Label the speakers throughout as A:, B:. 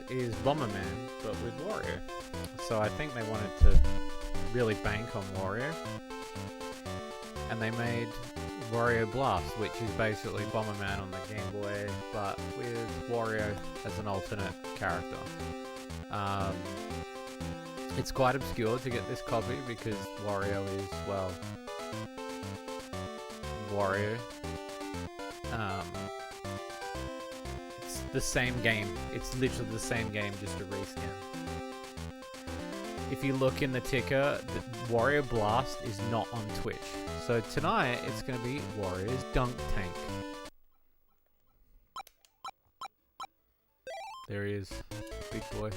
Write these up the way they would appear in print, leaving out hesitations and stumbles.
A: is Bomberman, but with Wario. So I think they wanted to really bank on Wario, and they made Wario Blast, which is basically Bomberman on the Game Boy, but with Wario as an alternate character. It's quite obscure to get this copy because Wario is, well, Wario. It's the same game. It's literally the same game, just a reskin. If you look in the ticker, the Wario Blast is not on Twitch. So tonight, it's going to be Wario's Dunk Tank. There he is, big boy.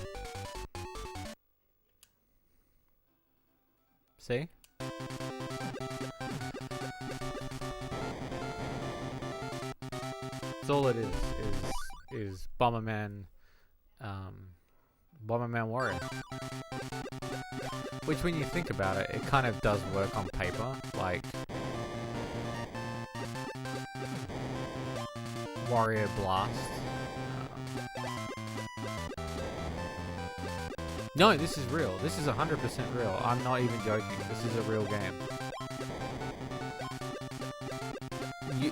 A: See? That's all it is Bomberman, Bomberman Wario. Which, when you think about it, it kind of does work on paper. Like, Wario Blast. No, this is real. This is 100% real. I'm not even joking. This is a real game.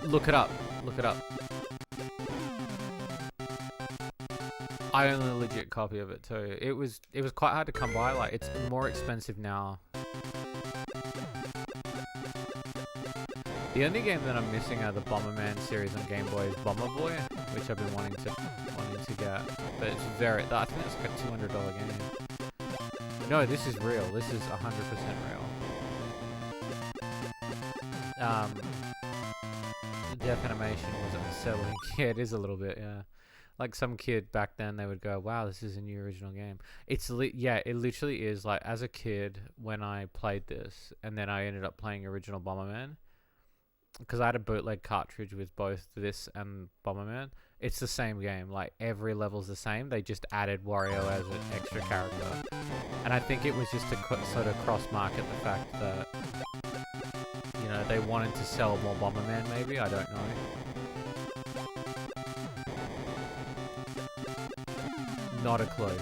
A: Look it up. Look it up. I own a legit copy of it too. It was quite hard to come by. Like, it's more expensive now. The only game that I'm missing out of the Bomberman series on Game Boy is Bomber Boy, which I've been wanting to get. But it's I think it's like a $200 game. No, this is real. This is 100% real. The death animation was unsettling. Yeah, it is a little bit, yeah. Like, some kid back then, they would go, wow, this is a new original game. Yeah, it literally is. Like, as a kid, when I played this, and then I ended up playing original Bomberman, because I had a bootleg cartridge with both this and Bomberman, it's the same game. Like, every level's the same. They just added Wario as an extra character. And I think it was just to sort of cross-market the fact that, you know, they wanted to sell more Bomberman, maybe? I don't know. Not a clue.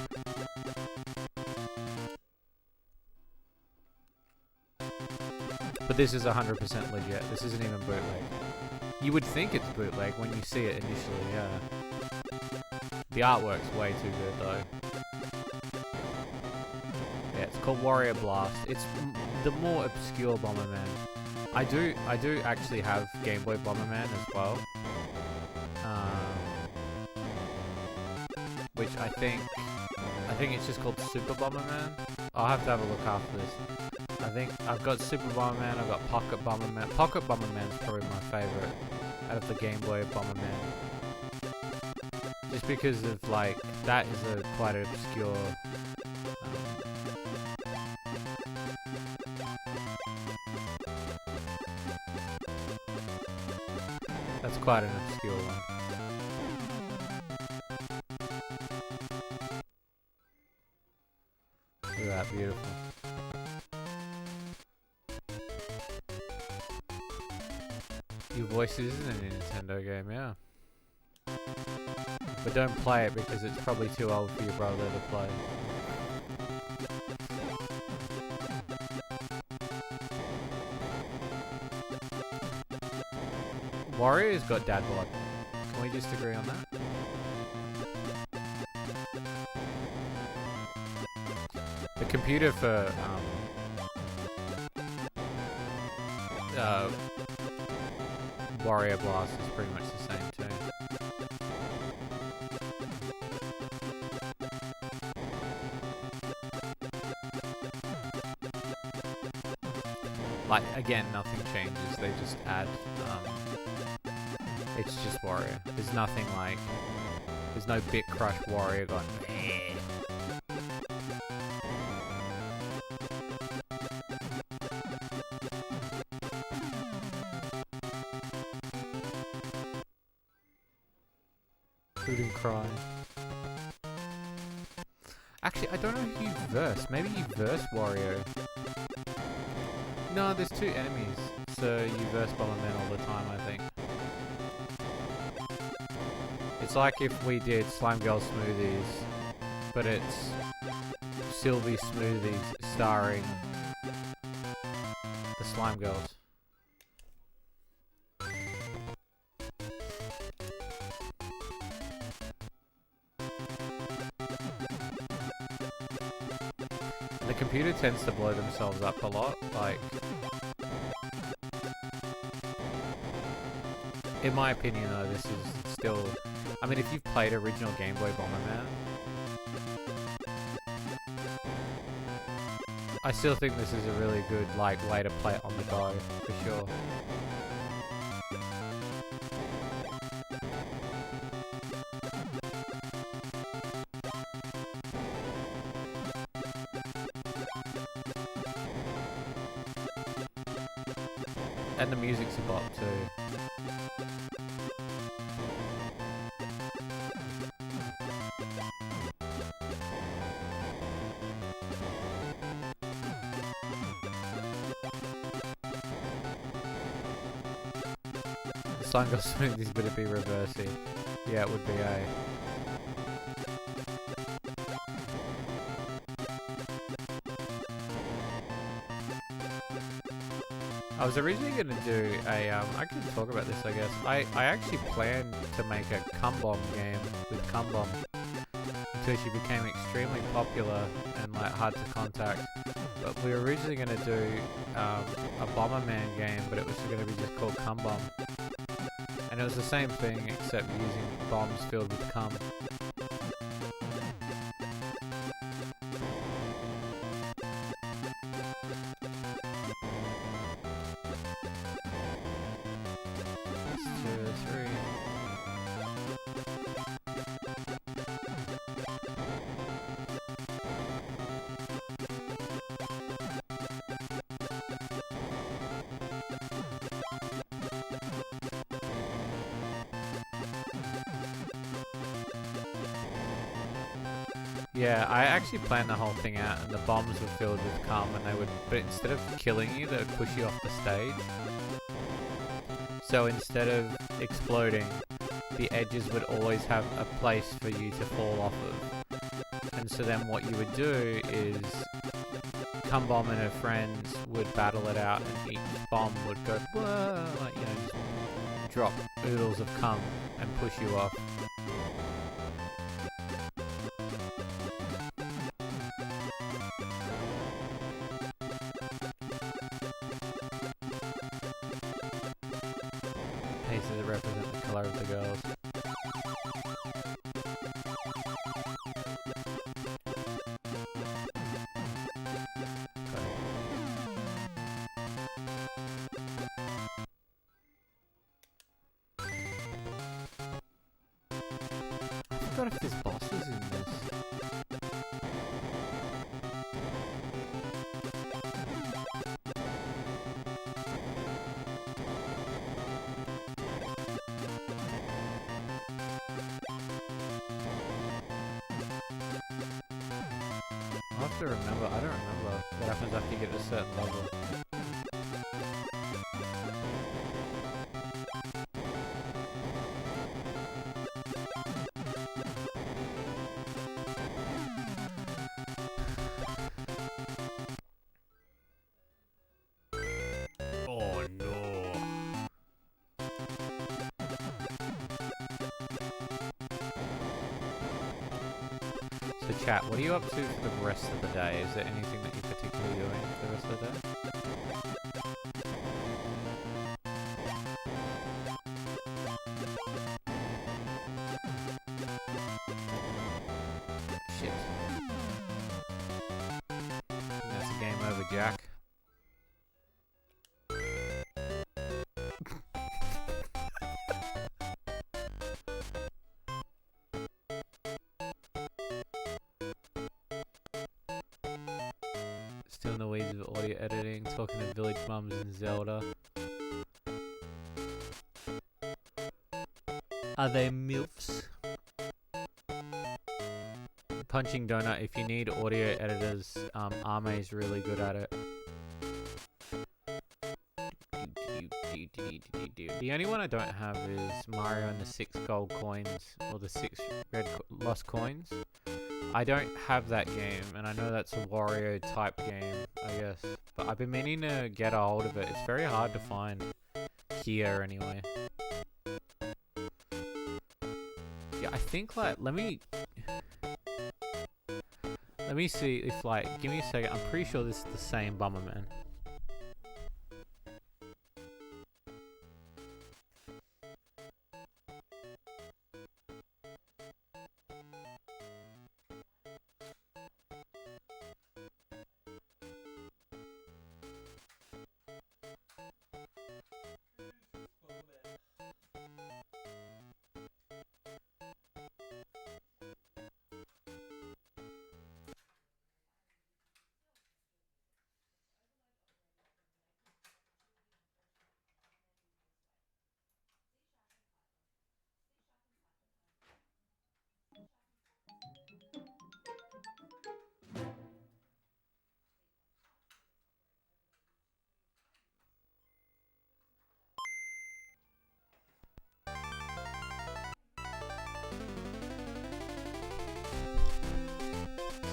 A: But this is 100% legit. This isn't even bootleg. You would think it's bootleg when you see it initially, yeah. The artwork's way too good, though. Yeah, it's called Wario Blast. It's the more obscure Bomberman. I do actually have Game Boy Bomberman as well. Which I think it's just called Super Bomberman. I'll have to have a look after this. I think I've got Super Bomberman, I've got Pocket Bomberman. Pocket Bomberman's probably my favourite out of the Game Boy Bomberman. Just because of, like, that is quite an obscure... that's quite an obscure one. Look at that, beautiful. Your Voices isn't a Nintendo game, yeah. But don't play it because it's probably too old for your brother to play. Wario's got dad bod. Can we just agree on that? The computer for Wario Blast is pretty much the same too. Like, again, nothing changes. They just add, it's just Wario. There's nothing like, there's no Bit Crush Wario going, eh. Couldn't cry. Actually, I don't know who you verse. Maybe you verse Wario. No, there's two enemies, so you verse Bomberman all the time, I think. It's like if we did Slime Girl Smoothies but it's Sylvie Smoothies starring the Slime Girls. The computer tends to blow themselves up a lot, like, in my opinion though, this is still, I mean, if you've played original Game Boy Bomberman, I still think this is a really good, like, way to play it on the go, for sure. And the music's a bop too. The song goes Smoothies, but it'd be reversey. Yeah, it would be a. I was originally going to do a, I can talk about this I guess. I actually planned to make a Cum Bomb game with Cum Bomb until she became extremely popular and like hard to contact. But we were originally going to do a Bomberman game, but it was going to be just called Cum Bomb. And it was the same thing except using bombs filled with cum. Yeah, I actually planned the whole thing out, and the bombs were filled with cum, and they would, but instead of killing you, they would push you off the stage. So instead of exploding, the edges would always have a place for you to fall off of. And so then what you would do is, Cum Bomb and her friends would battle it out, and each bomb would go, whoa, like, you know, just drop oodles of cum and push you off. Pieces that represent the colour of the girls. I forgot if there's bosses in this. I'll have to remember. I don't remember what happens after you get to a certain level. Oh no. So chat, what are you up to for the rest of the day? Is there anything that you're particularly doing for the rest of the day? Shit. I think that's a game over, Jack. Still in the weeds of audio editing, talking to village mums in Zelda. Are they MILFs? Punching Donut, if you need audio editors, Arme's really good at it. The only one I don't have is Mario and the 6 gold coins, or the 6 lost coins. I don't have that game, and I know that's a Wario type game, I guess. But I've been meaning to get a hold of it. It's very hard to find here, anyway. Yeah, I think like let me see if like give me a second. I'm pretty sure this is the same Bomberman.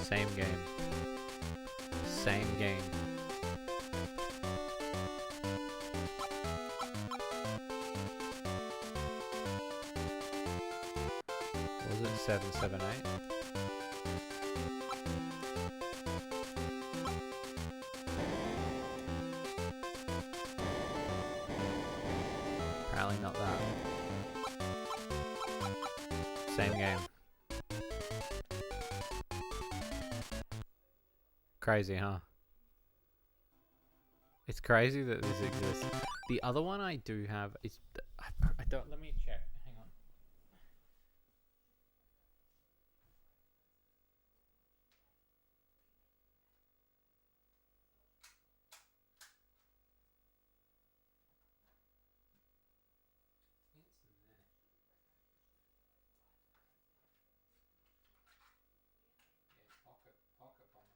A: Same game. Same game. Was it 778? Apparently not that. Same game. Crazy, huh? It's crazy that this exists. The other one I do have is... I don't... Let me check. Hang on. Pocket Bomberman.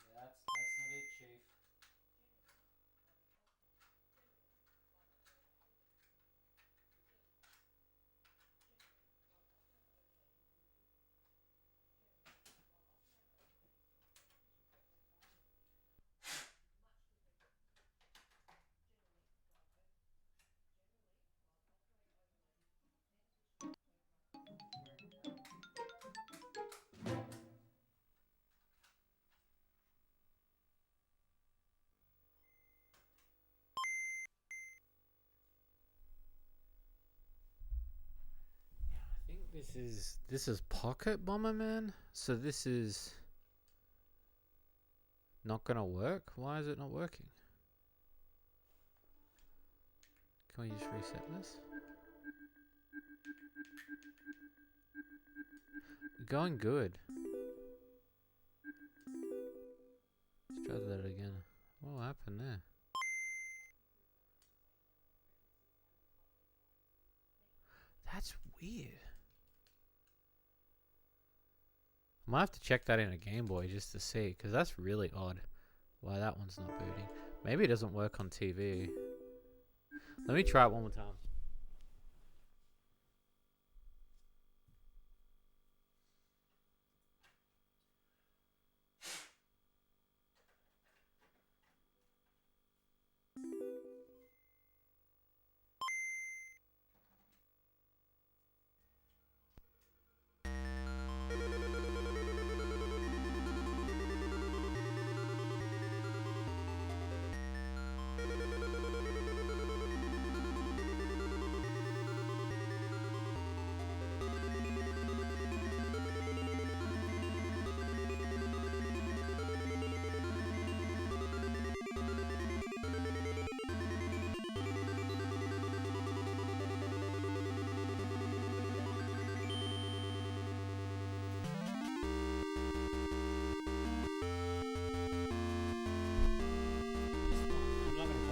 A: Yeah, that's not it, Chief. I think this is Pocket Bomberman. So this is not gonna work. Why is it not working? Can we just reset this? Going good. Let's try that again. What happened there? That's weird. I might have to check that in a Game Boy just to see, because that's really odd. Why that one's not booting. Maybe it doesn't work on TV. Let me try it one more time.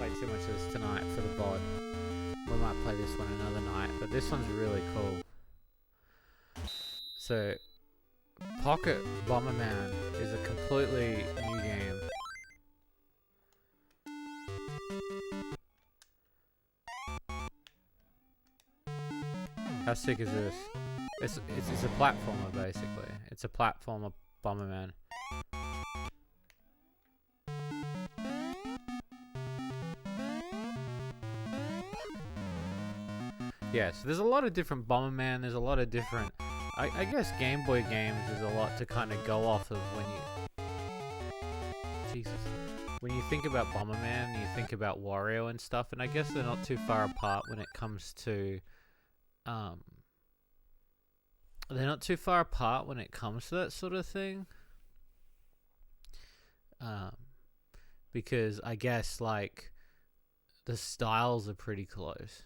A: play too much of this tonight for the VOD. We might play this one another night, but this one's really cool. So, Pocket Bomberman is a completely new game. How sick is this? It's a platformer basically. It's a platformer Bomberman. Yeah, so there's a lot of different Bomberman. There's a lot of different. I guess Game Boy games is a lot to kind of go off of when you. Jesus. When you think about Bomberman, you think about Wario and stuff, and I guess they're not too far apart when it comes to. They're not too far apart when it comes to that sort of thing. Because I guess like the styles are pretty close.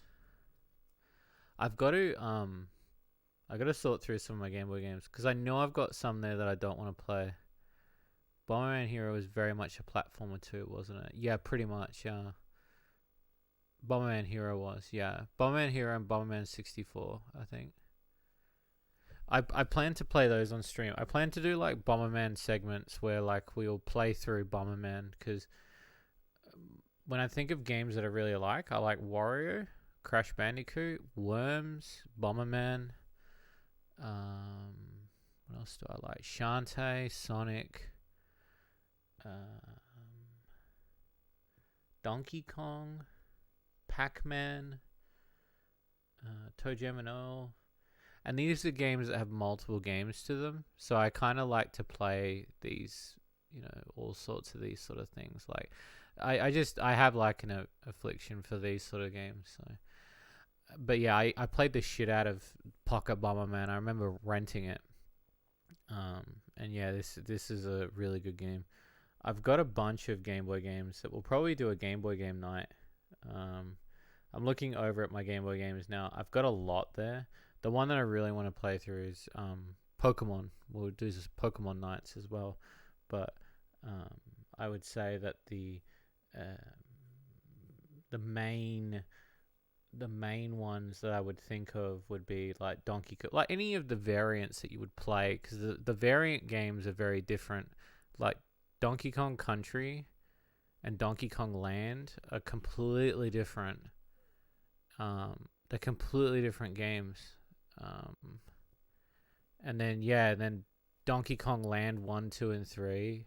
A: I've got to sort through some of my Game Boy games because I know I've got some there that I don't want to play. Bomberman Hero was very much a platformer too, wasn't it? Yeah, pretty much. Yeah. Bomberman Hero was, yeah. Bomberman Hero and Bomberman 64, I think. I plan to play those on stream. I plan to do like Bomberman segments where like we'll play through Bomberman because when I think of games that I really like, I like Wario, Crash Bandicoot, Worms, Bomberman. What else do I like? Shantae, Sonic, Donkey Kong, Pac-Man, Toe Jam and Earl. And these are games that have multiple games to them. So I kind of like to play these, all sorts of these sort of things. Like, I have like an affliction for these sort of games. So, but yeah, I played the shit out of Pocket Bomberman. I remember renting it. And yeah, this is a really good game. I've got a bunch of Game Boy games that we'll probably do a Game Boy game night. I'm looking over at my Game Boy games now. I've got a lot there. The one that I really want to play through is Pokemon. We'll do this Pokemon nights as well. But I would say that the main ones that I would think of would be like Donkey Kong, like any of the variants that you would play, because the variant games are very different. Like Donkey Kong Country and Donkey Kong Land are completely different. They're completely different games. And then Donkey Kong Land 1, 2, and 3.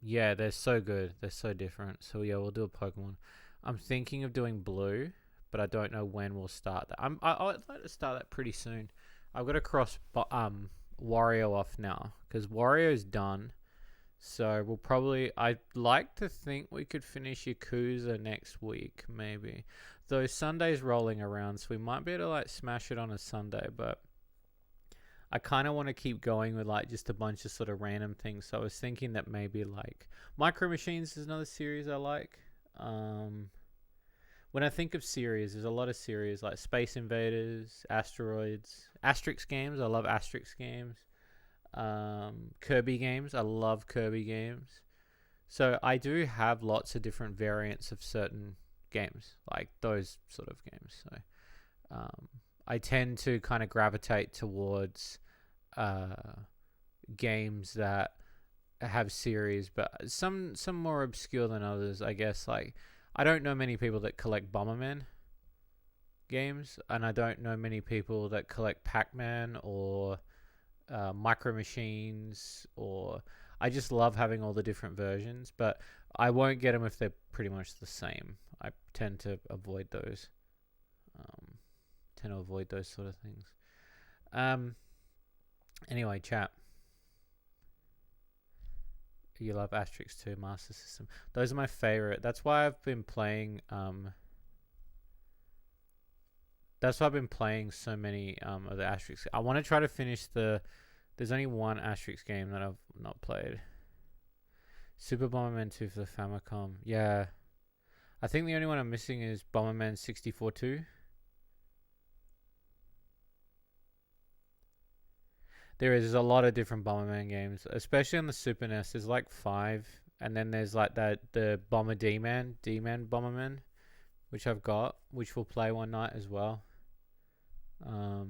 A: Yeah, they're so good. They're so different. So yeah, we'll do a Pokemon. I'm thinking of doing Blue, but I don't know when we'll start that. I'd like to start that pretty soon. I've got to cross Wario off now because Wario's done. So we'll probably. I'd like to think we could finish Yakuza next week, maybe. Though Sunday's rolling around, so we might be able to like smash it on a Sunday. But I kind of want to keep going with like just a bunch of sort of random things. So I was thinking that maybe like Micro Machines is another series I like. When I think of series, there's a lot of series like Space Invaders, Asteroids, Asterix games. I love Asterix games. Kirby games. I love Kirby games. So I do have lots of different variants of certain games, like those sort of games. So I tend to kind of gravitate towards games that have series, but some more obscure than others, I guess. Like I don't know many people that collect Bomberman games, and I don't know many people that collect Pac-Man or Micro Machines, or I just love having all the different versions, but I won't get them if they're pretty much the same. I tend to avoid those. Sort of things. Anyway, chat. You love Asterix 2 Master System. Those are my favorite. That's why I've been playing. That's why I've been playing so many of the Asterix. I want to try to finish There's only one Asterix game that I've not played. Super Bomberman 2 for the Famicom. Yeah. I think the only one I'm missing is Bomberman 64 2. There's a lot of different Bomberman games, especially on the Super NES. There's like 5 and then there's like the Bomber D-Man Bomberman, which I've got, which we'll play one night as well. I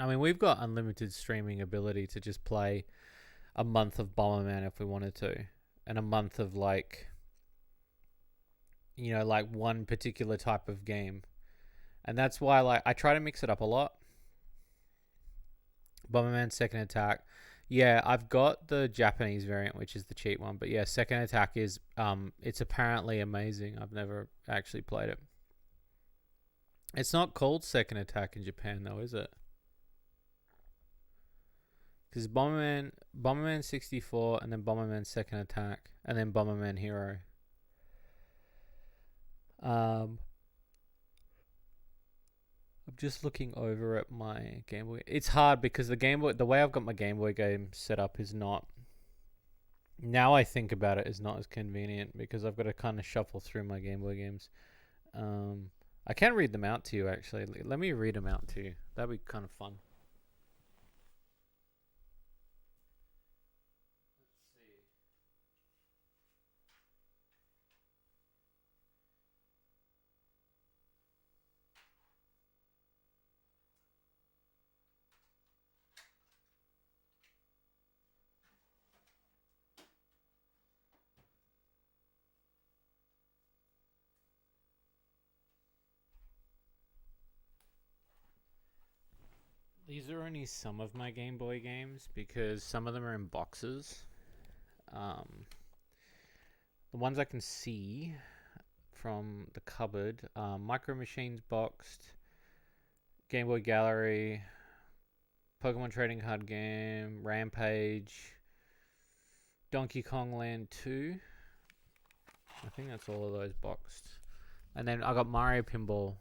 A: mean, we've got unlimited streaming ability to just play a month of Bomberman if we wanted to, and a month of like, you know, like one particular type of game. And that's why like I try to mix it up a lot. Bomberman Second Attack. Yeah, I've got the Japanese variant, which is the cheap one, but yeah, Second Attack is it's apparently amazing. I've never actually played it. It's not called Second Attack in Japan though, is it? Because Bomberman 64, and then Bomberman Second Attack, and then Bomberman Hero. I'm just looking over at my Game Boy. It's hard because the way I've got my Game Boy game set up is not. Now I think about it, is not as convenient because I've got to kind of shuffle through my Game Boy games. I can read them out to you actually. Let me read them out to you. That'd be kind of fun. These are only some of my Game Boy games because some of them are in boxes. The ones I can see from the cupboard, Micro Machines boxed, Game Boy Gallery, Pokemon Trading Card Game, Rampage, Donkey Kong Land 2. I think that's all of those boxed. And then I got Mario Pinball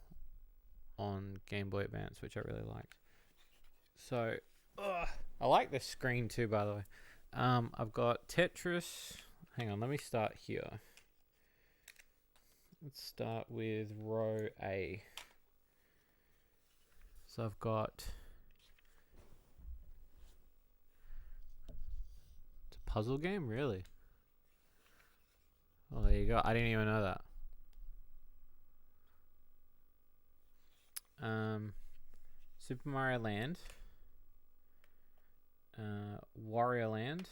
A: on Game Boy Advance, which I really liked. So, I like this screen too, by the way. I've got Tetris. Hang on, let me start here. Let's start with row A. So I've got... It's a puzzle game? Really? Oh, there you go. I didn't even know that. Super Mario Land. Wario Land.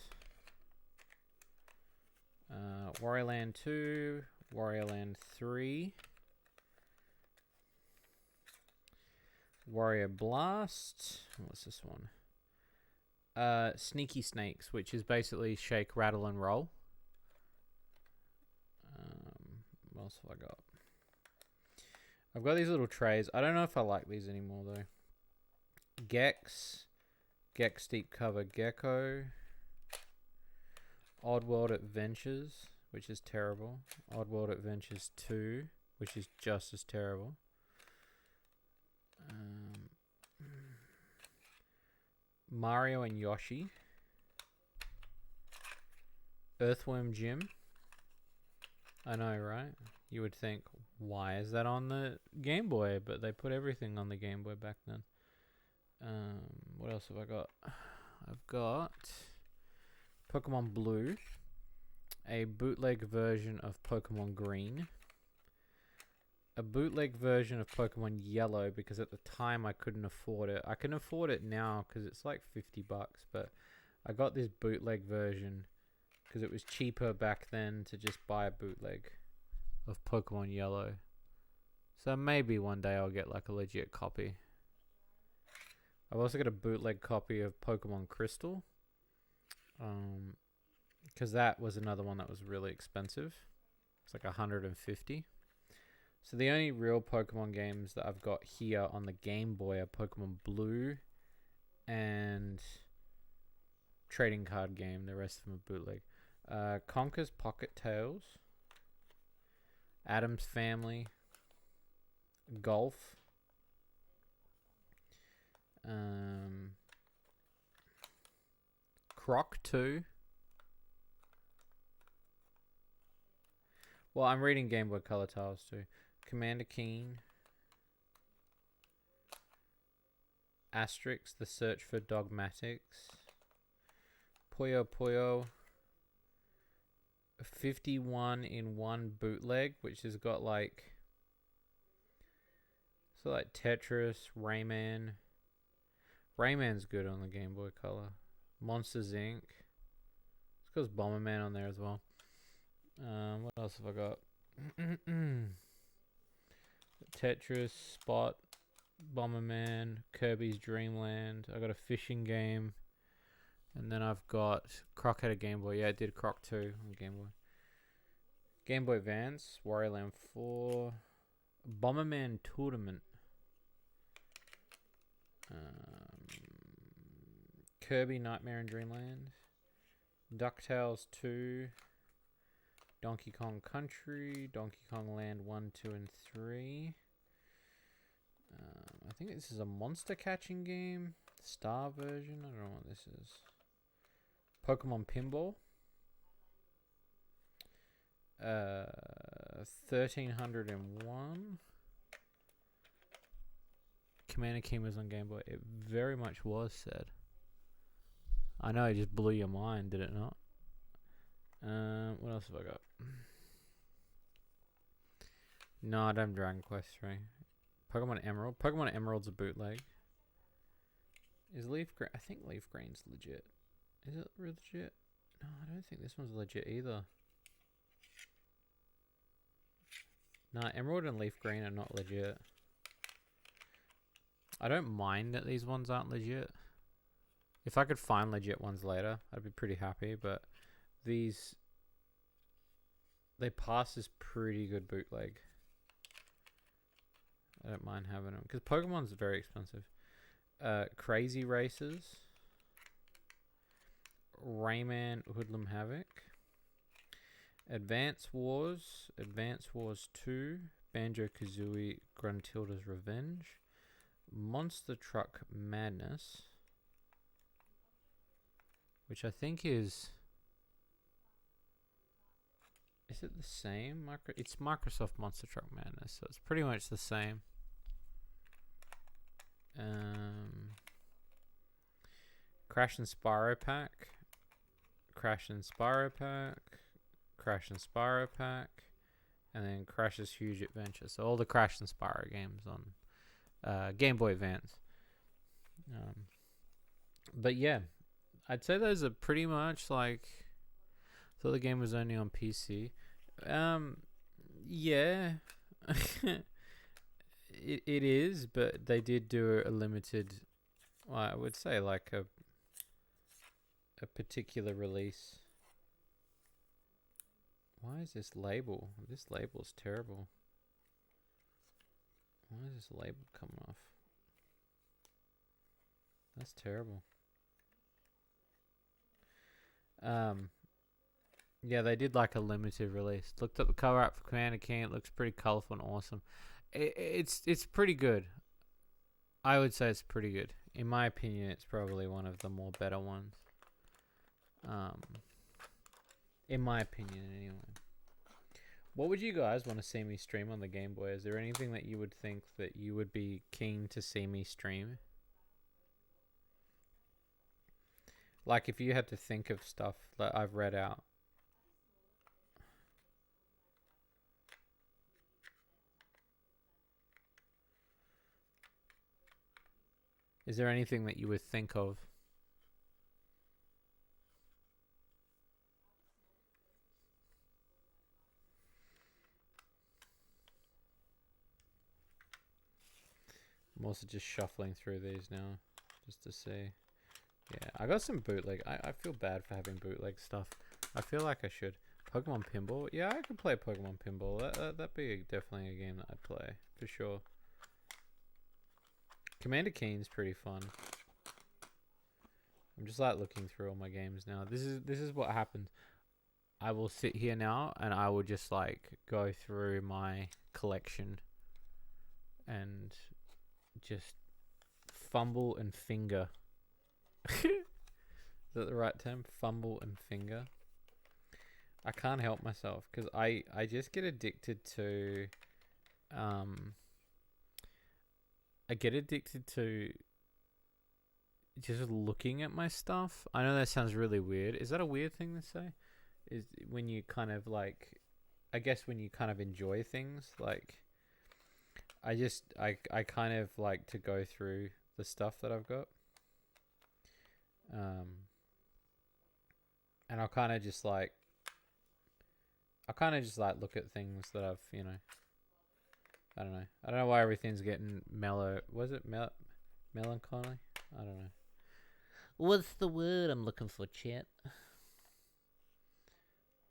A: Wario Land 2. Wario Land 3. Wario Blast. What's this one? Sneaky Snakes, which is basically shake, rattle, and roll. What else have I got? I've got these little trays. I don't know if I like these anymore though. Gex Deep Cover Gecko. Oddworld Adventures, which is terrible. Oddworld Adventures 2, which is just as terrible. Mario and Yoshi. Earthworm Jim. I know, right? You would think, why is that on the Game Boy? But they put everything on the Game Boy back then. What else have I got? I've got Pokemon Blue, a bootleg version of Pokemon Green, a bootleg version of Pokemon Yellow because at the time I couldn't afford it. I can afford it now because it's like $50, but I got this bootleg version because it was cheaper back then to just buy a bootleg of Pokemon Yellow. So maybe one day I'll get like a legit copy. I've also got a bootleg copy of Pokemon Crystal. Because that was another one that was really expensive. It's like $150. So the only real Pokemon games that I've got here on the Game Boy are Pokemon Blue and Trading Card Game. The rest of them are bootleg. Conker's Pocket Tales, Adam's Family, Golf, Croc 2. Well, I'm reading Game Boy Color Tiles too. Commander Keen, Asterix, The Search for Dogmatics, Puyo Puyo, 51 in one bootleg, which has got like Tetris, Rayman. Rayman's good on the Game Boy Color. Monsters Inc. It's got Bomberman on there as well. What else have I got? Tetris, Spot, Bomberman, Kirby's Dream Land. I got a fishing game, and then I've got Croc had a Game Boy. Yeah, I did Croc 2 on Game Boy. Game Boy Advance, Wario Land 4, Bomberman Tournament, Kirby Nightmare in Dreamland, DuckTales 2, Donkey Kong Country, Donkey Kong Land 1, 2, and 3. I think this is a monster catching game. Star version. I don't know what this is. Pokemon Pinball. 1301. Commander King was on Game Boy. It very much was said. I know it just blew your mind, did it not? What else have I got? No, I don't have Dragon Quest 3. Pokemon Emerald. Pokemon Emerald's a bootleg. Is Leaf Green? I think Leaf Green's legit. Is it legit? No, I don't think this one's legit either. No, Emerald and Leaf Green are not legit. I don't mind that these ones aren't legit. If I could find legit ones later, I'd be pretty happy, but these, they pass as pretty good bootleg. I don't mind having them, because Pokemon's very expensive. Crazy Races, Rayman Hoodlum Havoc, Advance Wars 2, Banjo-Kazooie Gruntilda's Revenge, Monster Truck Madness, which I think is it the same? It's Microsoft Monster Truck Madness, so it's pretty much the same. Crash and Spyro Pack, Crash and Spyro Pack, Crash and Spyro Pack, and then Crash's Huge Adventure. So all the Crash and Spyro games on Game Boy Advance. But yeah, I'd say those are pretty much like. Thought the game was only on PC. Yeah, it is, but they did do a limited. Well, I would say like a particular release. Why is this label? This label is terrible. Why is this label coming off? That's terrible. Yeah, they did like a limited release. Looked up the cover art for Commander King. It looks pretty colorful and awesome. It's pretty good. I would say it's pretty good. In my opinion, it's probably one of the more better ones. In my opinion, anyway. What would you guys want to see me stream on the Game Boy? Is there anything that you would think that you would be keen to see me stream? Like if you had to think of stuff that I've read out. Is there anything that you would think of? I'm also just shuffling through these now, just to see. Yeah, I got some bootleg. I feel bad for having bootleg stuff. I feel like I should. Pokemon Pinball? Yeah, I could play Pokemon Pinball. That'd be definitely a game that I'd play, for sure. Commander Keen's pretty fun. I'm just like looking through all my games now. This is what happens. I will sit here now and I will just like go through my collection and just fumble and finger. Is that the right term? Fumble and finger. I can't help myself because I just get addicted to I get addicted to just looking at my stuff. I know that sounds really weird. Is that a weird thing to say? is when you kind of like, I guess when you kind of enjoy things. Like, I kind of like to go through the stuff that I've got. And I kind of just like look at things that I've, I don't know. I don't know why everything's getting mellow. Was it melancholy? I don't know. What's the word I'm looking for, chat?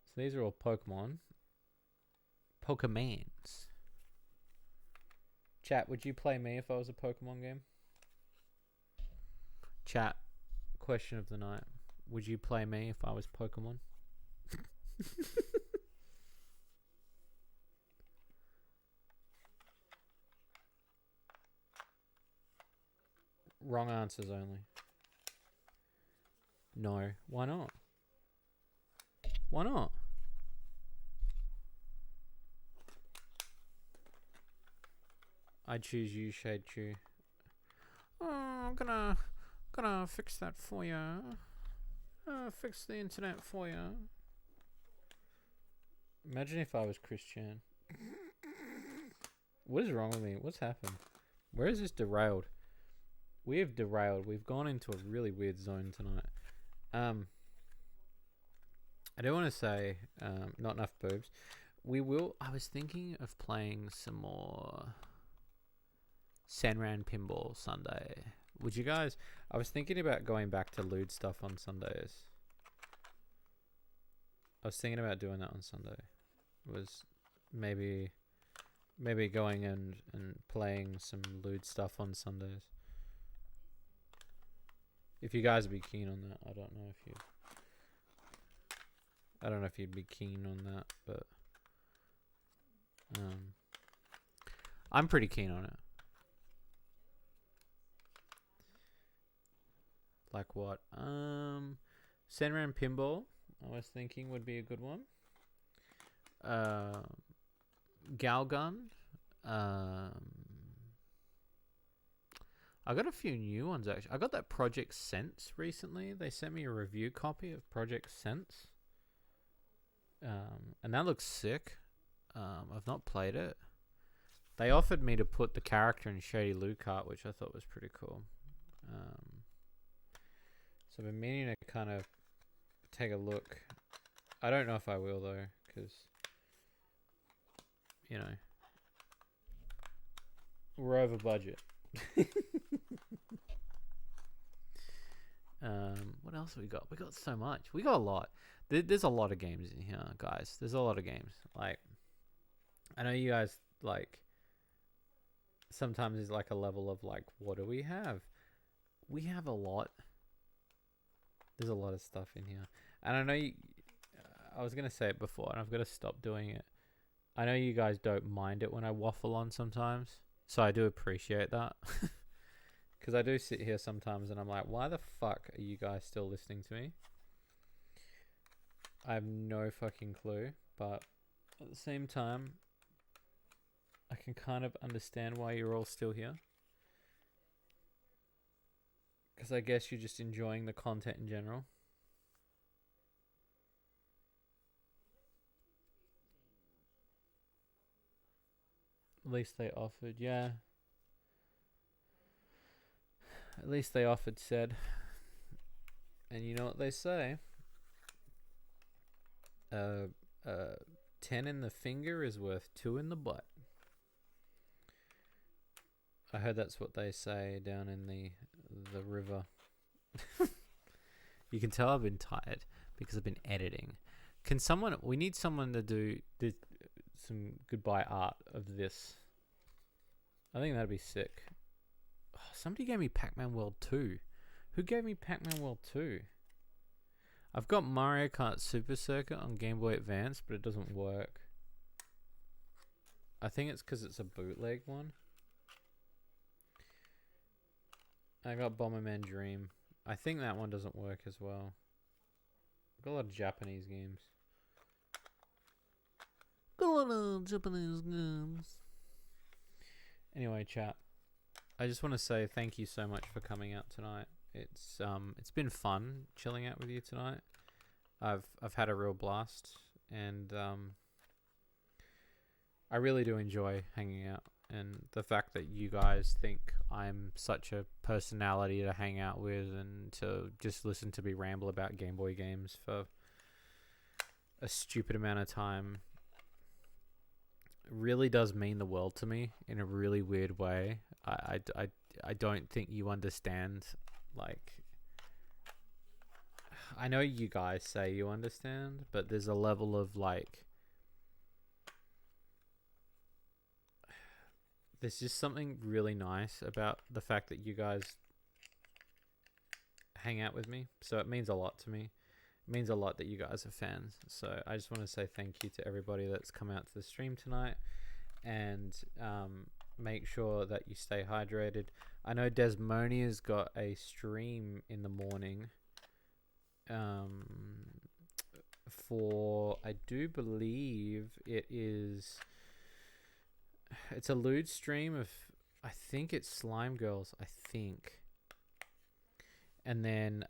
A: So these are all Pokemon. Pokemans. Chat, would you play me if I was a Pokemon game? Chat, question of the night. Would you play me if I was Pokemon? Wrong answers only. No. Why not? Why not? I choose you, Shade Chew. Oh, I'm gonna fix that for you. Fix the internet for you. Imagine if I was Christian. What is wrong with me? What's happened? Where is this derailed? We have derailed. We've gone into a really weird zone tonight. I do want to say, not enough boobs. We will. I was thinking of playing some more Senran Pinball Sunday. Would you guys? I was thinking about going back to lewd stuff on Sundays. I was thinking about doing that on Sunday. Was maybe going and playing some lewd stuff on Sundays. If you guys would be keen on that, I don't know if you'd be keen on that, but I'm pretty keen on it. Like what? Senran Pinball, I was thinking would be a good one. Galgun. I got a few new ones actually. I got that Project Sense recently. They sent me a review copy of Project Sense. And that looks sick. I've not played it. They offered me to put the character in Shady Lucart, which I thought was pretty cool. So I've been meaning to kind of take a look. I don't know if I will though, because we're over budget. What else have we got? We got so much. We got a lot. There's a lot of games in here, guys. There's a lot of games. Like, I know you guys like. Sometimes there's like a level of like, what do we have? We have a lot. There's a lot of stuff in here, and I know you. I was gonna say it before, and I've got to stop doing it. I know you guys don't mind it when I waffle on sometimes, so I do appreciate that. Because I do sit here sometimes and I'm like, why the fuck are you guys still listening to me? I have no fucking clue, but at the same time, I can kind of understand why you're all still here. Because I guess you're just enjoying the content in general. At least they offered, yeah. At least they offered, said. And you know what they say? 10 in the finger is worth 2 in the butt. I heard that's what they say down in the river. You can tell I've been tired because I've been editing. We need someone to do some goodbye art of this. I think that'd be sick. Oh, somebody gave me Pac-Man World 2. Who gave me Pac-Man World 2? I've got Mario Kart Super Circuit on Game Boy Advance, but it doesn't work. I think it's because it's a bootleg one. I got Bomberman Dream. I think that one doesn't work as well. I've got a lot of Japanese games. Anyway, chat. I just want to say thank you so much for coming out tonight. It's been fun chilling out with you tonight. I've had a real blast, and I really do enjoy hanging out. And the fact that you guys think I'm such a personality to hang out with and to just listen to me ramble about Game Boy games for a stupid amount of time really does mean the world to me in a really weird way. I don't think you understand. Like, I know you guys say you understand, but there's a level of like, there's just something really nice about the fact that you guys hang out with me. So it means a lot to me. It means a lot that you guys are fans. So I just want to say thank you to everybody that's come out to the stream tonight. And make sure that you stay hydrated. I know Desmonia's got a stream in the morning for, I do believe it's a lewd stream of, I think it's Slime Girls, I think. And then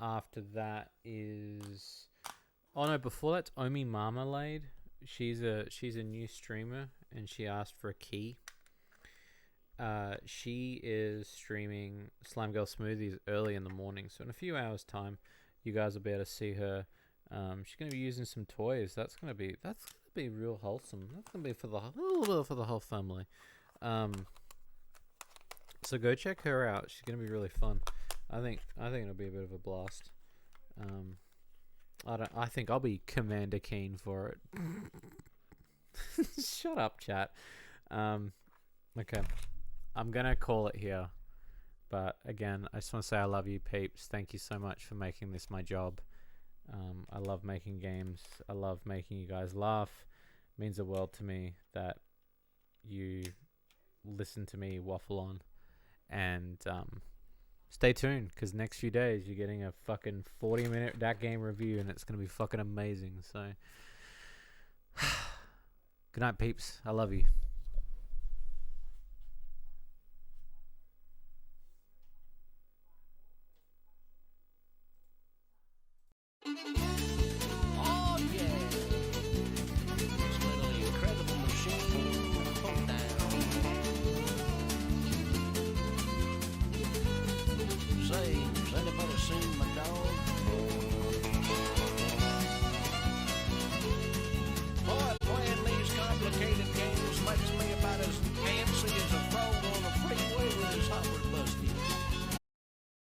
A: after that is, oh no, before that's Omi Marmalade. She's a new streamer, and she asked for a key. She is streaming Slime Girl Smoothies early in the morning, so in a few hours' time, you guys will be able to see her. She's gonna be using some toys. That's gonna be real wholesome. That's gonna be for the whole family. So go check her out. She's gonna be really fun. I think it'll be a bit of a blast. I think I'll be Commander Keen for it. Shut up, chat. Okay. I'm gonna call it here. But again, I just want to say I love you, peeps. Thank you so much for making this my job. I love making games. I love making you guys laugh. It means the world to me that you listen to me waffle on. And stay tuned, because next few days you're getting a fucking 40-minute that game review, and it's going to be fucking amazing. So good night, peeps. I love you.
B: Oh yeah, this little incredible machine. Hold down. Say, has anybody seen my dog? Boy, playing these complicated games makes me about as antsy as a frog on a freeway with his hopper busted.